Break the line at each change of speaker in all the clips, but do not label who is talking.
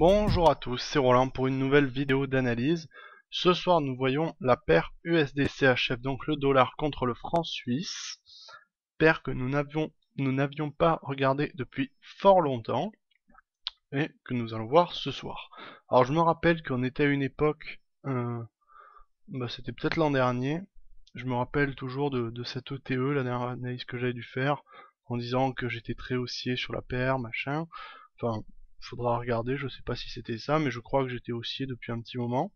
Bonjour à tous, c'est Roland pour une nouvelle vidéo d'analyse. Ce soir nous voyons la paire USD-CHF, donc le dollar contre le franc suisse, paire que nous n'avions pas regardé depuis fort longtemps et que nous allons voir ce soir. Alors je me rappelle qu'on était à une époque, c'était peut-être l'an dernier, je me rappelle toujours de cette ETE, la dernière analyse que j'avais dû faire, en disant que j'étais très haussier sur la paire, machin, enfin... Faudra regarder, je sais pas si c'était ça, mais je crois que j'étais haussier depuis un petit moment.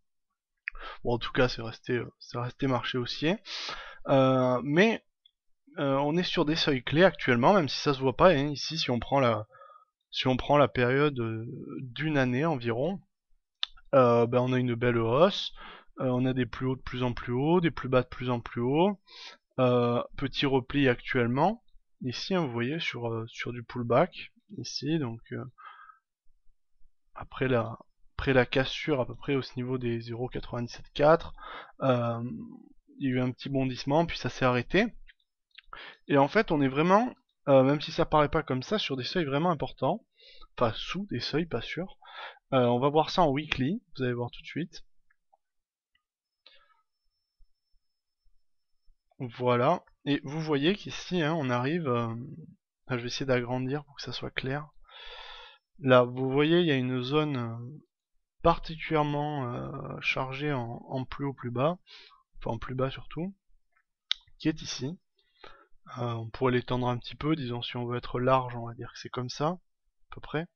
Bon, en tout cas, c'est resté marché haussier. Mais on est sur des seuils clés actuellement, même si ça se voit pas. Hein, ici, si on prend la période d'une année environ, on a une belle hausse. On a des plus hauts de plus en plus haut, des plus bas de plus en plus haut. Petit repli actuellement. Ici, hein, vous voyez, sur du pullback. Ici, donc... après la cassure à peu près au niveau des 0,974, il y a eu un petit bondissement, puis ça s'est arrêté. Et en fait, on est vraiment, même si ça paraît pas comme ça, sur des seuils vraiment importants, enfin sous des seuils, pas sûr. On va voir ça en weekly, vous allez voir tout de suite. Voilà, et vous voyez qu'ici, hein, on arrive, je vais essayer d'agrandir pour que ça soit clair. Là, vous voyez, il y a une zone particulièrement chargée en plus haut, plus bas, enfin en plus bas surtout, qui est ici. On pourrait l'étendre un petit peu, disons si on veut être large, on va dire que c'est comme ça, à peu près.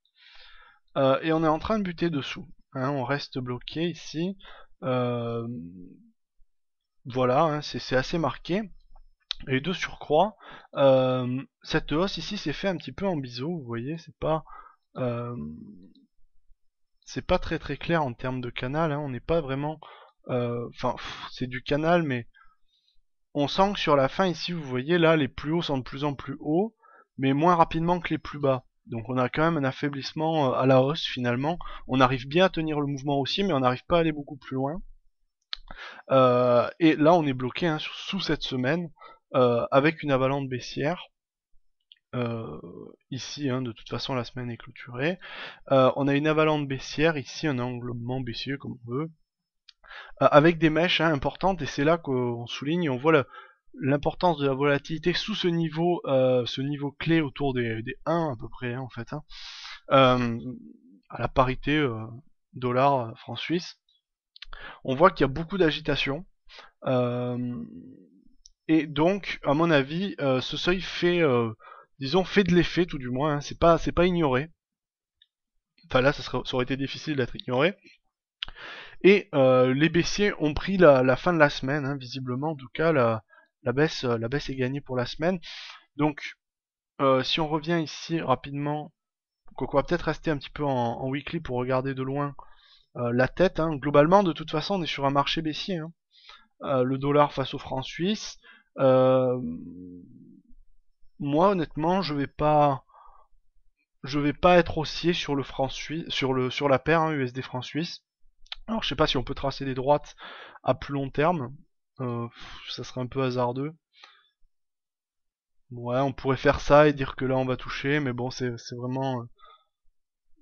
Et on est en train de buter dessous. Hein, on reste bloqué ici. Voilà, hein, c'est assez marqué. Et de surcroît, cette hausse ici s'est fait un petit peu en biseau, vous voyez, c'est pas très très clair en termes de canal, hein, on n'est pas vraiment... Enfin, c'est du canal, mais on sent que sur la fin ici, vous voyez là, les plus hauts sont de plus en plus hauts, mais moins rapidement que les plus bas. Donc on a quand même un affaiblissement à la hausse finalement. On arrive bien à tenir le mouvement aussi, mais on n'arrive pas à aller beaucoup plus loin. Et là, on est bloqué hein, sous cette semaine avec une avalanche baissière. Ici, hein, de toute façon, la semaine est clôturée. On a une avalanche baissière, ici un englobement baissier comme on veut. Avec des mèches hein, importantes, et c'est là qu'on souligne, on voit l'importance de la volatilité sous ce niveau clé autour des 1 à peu près hein, en fait, hein, à la parité dollar franc suisse. On voit qu'il y a beaucoup d'agitation, et donc à mon avis ce seuil fait disons fait de l'effet tout du moins, hein, c'est pas ignoré. Enfin là ça aurait été difficile d'être ignoré. Et les baissiers ont pris la fin de la semaine, hein, visiblement. En tout cas, la baisse est gagnée pour la semaine. Donc, si on revient ici rapidement, on va peut-être rester un petit peu en weekly pour regarder de loin la tête. Hein. Globalement, de toute façon, on est sur un marché baissier. Hein. Le dollar face au franc suisse. Moi, honnêtement, je vais pas être haussier sur le franc suisse, sur la paire hein, USD franc suisse. Alors je sais pas si on peut tracer des droites à plus long terme, ça serait un peu hasardeux. Ouais, on pourrait faire ça et dire que là on va toucher, mais bon c'est vraiment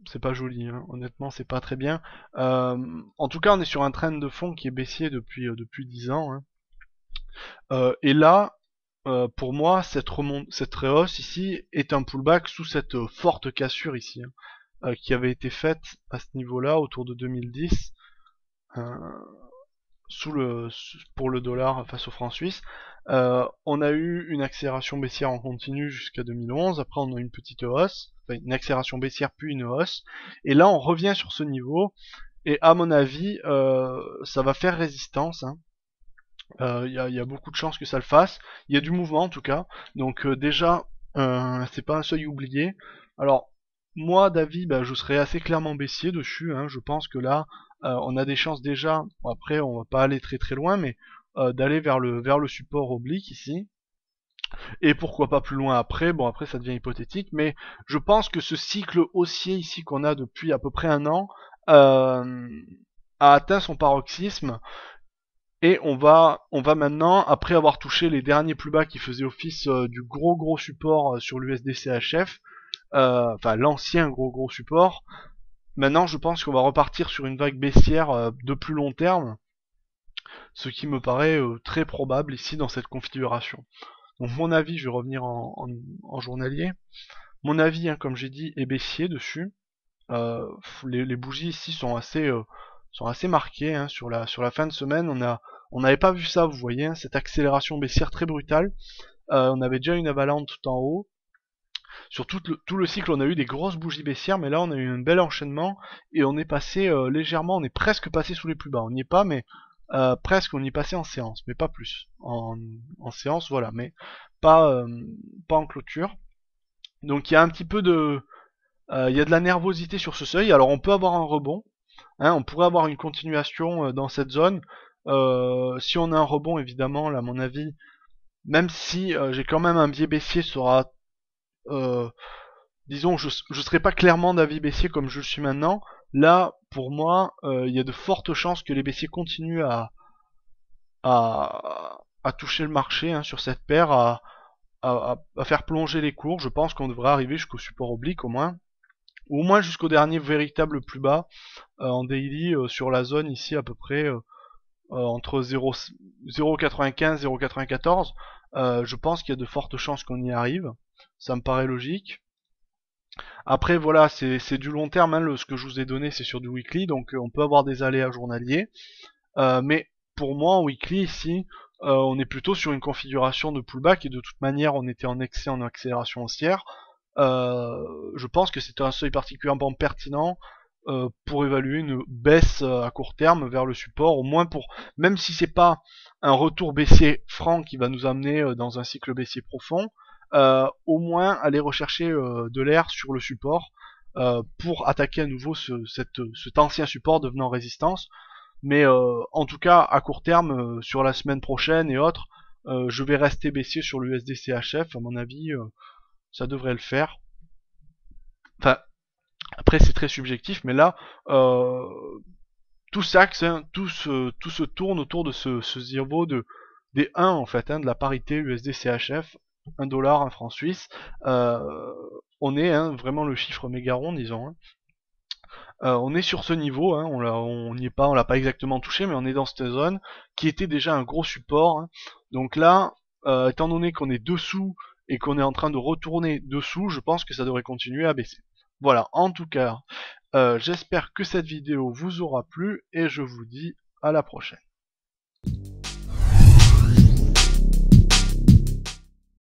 c'est pas joli, hein. Honnêtement c'est pas très bien. En tout cas on est sur un trend de fond qui est baissier depuis 10 ans. Hein. Et là, pour moi cette rehausse ici est un pullback sous cette forte cassure ici, hein, qui avait été faite à ce niveau-là autour de 2010. Pour le dollar face au franc suisse. On a eu une accélération baissière en continu jusqu'à 2011, après on a une petite hausse, enfin une accélération baissière puis une hausse, et là on revient sur ce niveau, et à mon avis ça va faire résistance. Hein. Il y a beaucoup de chances que ça le fasse, il y a du mouvement en tout cas, donc déjà c'est pas un seuil oublié. Alors moi d'avis je serais assez clairement baissier dessus, hein. Je pense que là on a des chances déjà, bon, après on va pas aller très très loin, mais d'aller vers le support oblique ici, et pourquoi pas plus loin après, bon après ça devient hypothétique, mais je pense que ce cycle haussier ici qu'on a depuis à peu près un an a atteint son paroxysme, et on va maintenant, après avoir touché les derniers plus bas qui faisaient office du gros support sur l'USD-CHF, enfin l'ancien gros support, Maintenant, je pense qu'on va repartir sur une vague baissière de plus long terme, ce qui me paraît très probable ici dans cette configuration. Donc mon avis, je vais revenir en journalier. Mon avis, hein, comme j'ai dit, est baissier dessus. Les bougies ici sont assez marquées, hein, sur la fin de semaine. On n'avait pas vu ça, vous voyez, hein, cette accélération baissière très brutale. On avait déjà une avalanche tout en haut. Sur tout le cycle, on a eu des grosses bougies baissières, mais là, on a eu un bel enchaînement et on est passé légèrement, on est presque passé sous les plus bas. On n'y est pas, mais presque, on y est passé en séance, mais pas plus. En séance, voilà, mais pas, pas en clôture. Donc il y a un petit peu il y a de la nervosité sur ce seuil. Alors on peut avoir un rebond, hein, on pourrait avoir une continuation dans cette zone. Si on a un rebond, évidemment, là, à mon avis, même si j'ai quand même un biais baissier, sera disons, je serai pas clairement d'avis baissier comme je le suis maintenant. Là, pour moi, il y a de fortes chances que les baissiers continuent à toucher le marché, hein, sur cette paire, à faire plonger les cours. Je pense qu'on devrait arriver jusqu'au support oblique au moins, ou au moins jusqu'au dernier véritable plus bas en daily sur la zone ici à peu près entre 0,95 et 0,94. Je pense qu'il y a de fortes chances qu'on y arrive. Ça me paraît logique. Après voilà, c'est du long terme, hein, ce que je vous ai donné c'est sur du weekly, donc on peut avoir des aléas journaliers. Mais pour moi en weekly ici, on est plutôt sur une configuration de pullback et de toute manière on était en excès en accélération haussière. Je pense que c'est un seuil particulièrement pertinent pour évaluer une baisse à court terme vers le support, au moins pour, même si c'est pas un retour baissier franc qui va nous amener dans un cycle baissier profond, au moins aller rechercher de l'air sur le support pour attaquer à nouveau cet ancien support devenant résistance. Mais en tout cas, à court terme, sur la semaine prochaine et autres, je vais rester baissier sur l'USD-CHF. À mon avis, ça devrait le faire. Enfin, après c'est très subjectif, mais là, tout s'axe, hein, tout se tourne autour de ce niveau des 1 en fait, hein, de la parité USD-CHF, 1 dollar, 1 franc suisse. On est, hein, vraiment le chiffre méga rond, disons. Hein. On est sur ce niveau, hein, on n'y est pas, on l'a pas exactement touché, mais on est dans cette zone qui était déjà un gros support. Hein. Donc là, étant donné qu'on est dessous et qu'on est en train de retourner dessous, je pense que ça devrait continuer à baisser. Voilà, en tout cas, j'espère que cette vidéo vous aura plu et je vous dis à la prochaine.